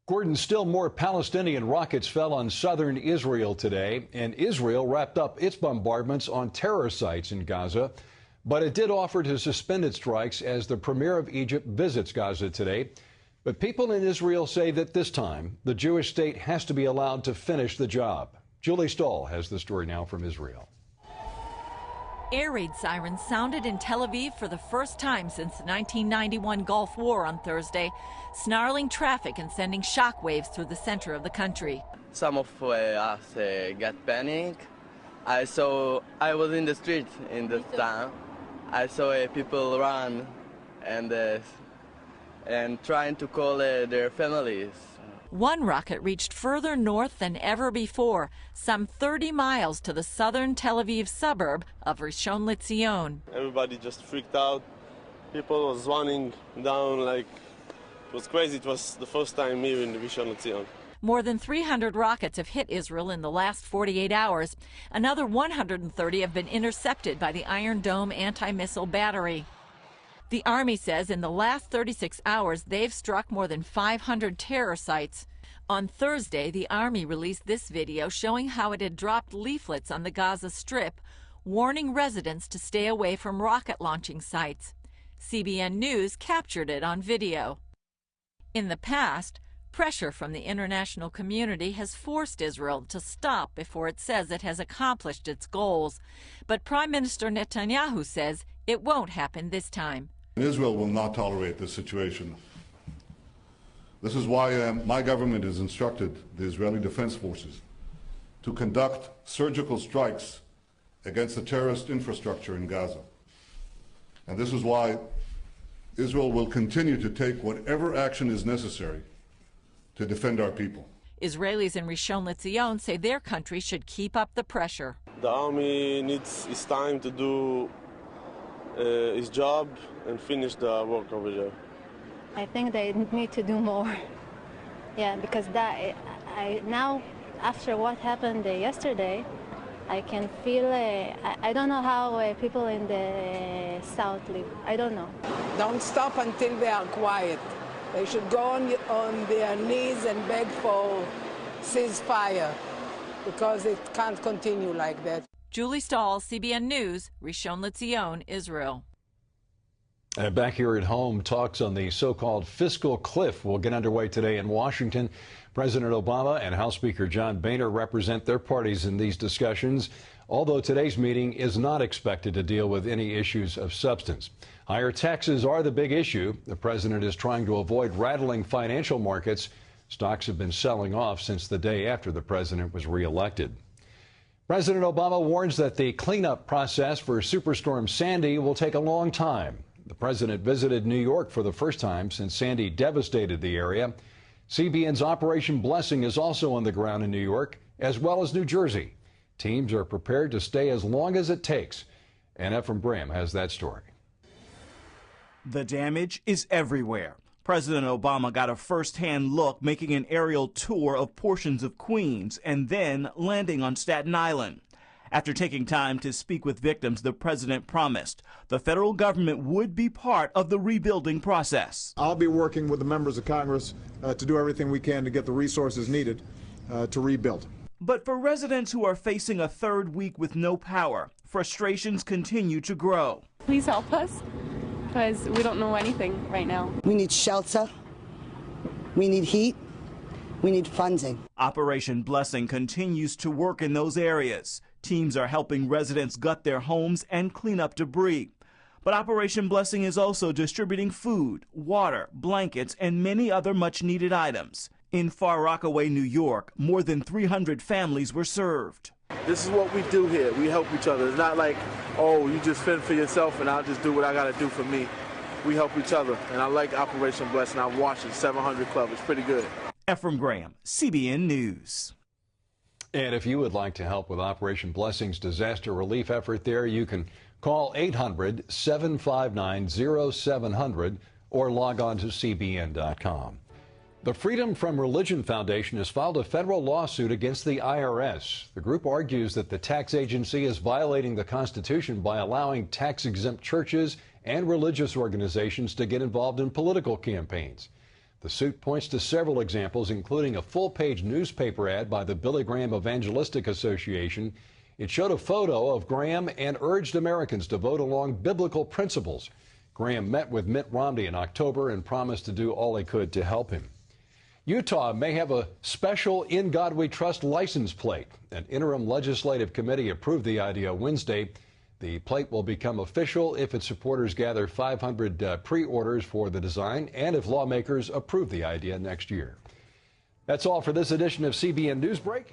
Gordon, still more Palestinian rockets fell on southern Israel today, and Israel wrapped up its bombardments on terror sites in Gaza. But it did offer to suspend its strikes as the premier of Egypt visits Gaza today. But people in Israel say that this time, the Jewish state has to be allowed to finish the job. Julie Stahl has the story now from Israel. Air raid sirens sounded in Tel Aviv for the first time since the 1991 Gulf War on Thursday, snarling traffic and sending shockwaves through the center of the country. Some of us got panic. I was in the street in this town. I saw people run and trying to call their families. One rocket reached further north than ever before, some 30 miles to the southern Tel Aviv suburb of Rishon LeZion. Everybody just freaked out. People was running down like it was crazy. It was the first time here in Rishon LeZion. More than 300 rockets have hit Israel in the last 48 hours. Another 130 have been intercepted by the Iron Dome anti-missile battery. The Army says in the last 36 hours, they've struck more than 500 terror sites. On Thursday, the Army released this video showing how it had dropped leaflets on the Gaza Strip, warning residents to stay away from rocket launching sites. CBN News captured it on video. In the past, pressure from the international community has forced Israel to stop before it says it has accomplished its goals. But Prime Minister Netanyahu says it won't happen this time. Israel will not tolerate this situation. This is why my government has instructed the Israeli Defense Forces to conduct surgical strikes against the terrorist infrastructure in Gaza. And this is why Israel will continue to take whatever action is necessary to defend our people. Israelis in Rishon LeZion say their country should keep up the pressure. The army needs its time to do his job and finish the work over there. I think they need to do more. Yeah, because now, after what happened yesterday, I can feel, I don't know how people in the south live. I don't know. Don't stop until they are quiet. They should go on their knees and beg for ceasefire, because it can't continue like that. Julie Stahl, CBN News, Rishon LeZion, Israel. And back here at home, talks on the so-called fiscal cliff will get underway today in Washington. President Obama and House Speaker John Boehner represent their parties in these discussions, although today's meeting is not expected to deal with any issues of substance. Higher taxes are the big issue. The president is trying to avoid rattling financial markets. Stocks have been selling off since the day after the president was reelected. President Obama warns that the cleanup process for Superstorm Sandy will take a long time. The president visited New York for the first time since Sandy devastated the area. CBN's Operation Blessing is also on the ground in New York, as well as New Jersey. Teams are prepared to stay as long as it takes. And Ephraim Graham has that story. The damage is everywhere. President Obama got a first-hand look, making an aerial tour of portions of Queens and then landing on Staten Island. After taking time to speak with victims, the president promised the federal government would be part of the rebuilding process. I'll be working with the members of Congress to do everything we can to get the resources needed to rebuild. But for residents who are facing a third week with no power, frustrations continue to grow. Please help us, because we don't know anything right now. We need shelter, we need heat, we need funding. Operation Blessing continues to work in those areas. Teams are helping residents gut their homes and clean up debris. But Operation Blessing is also distributing food, water, blankets, and many other much-needed items. In Far Rockaway, New York, more than 300 families were served. This is what we do here. We help each other. It's not like, oh, you just fend for yourself and I'll just do what I got to do for me. We help each other. And I like Operation Blessing. I've watched it, 700 Club. It's pretty good. Ephraim Graham, CBN News. And if you would like to help with Operation Blessing's disaster relief effort there, you can call 800-759-0700 or log on to cbn.com. The Freedom from Religion Foundation has filed a federal lawsuit against the IRS. The group argues that the tax agency is violating the Constitution by allowing tax-exempt churches and religious organizations to get involved in political campaigns. The suit points to several examples, including a full-page newspaper ad by the Billy Graham Evangelistic Association. It showed a photo of Graham and urged Americans to vote along biblical principles. Graham met with Mitt Romney in October and promised to do all he could to help him. Utah may have a special In God We Trust license plate. An interim legislative committee approved the idea Wednesday. The plate will become official if its supporters gather 500 pre-orders for the design and if lawmakers approve the idea next year. That's all for this edition of CBN Newsbreak.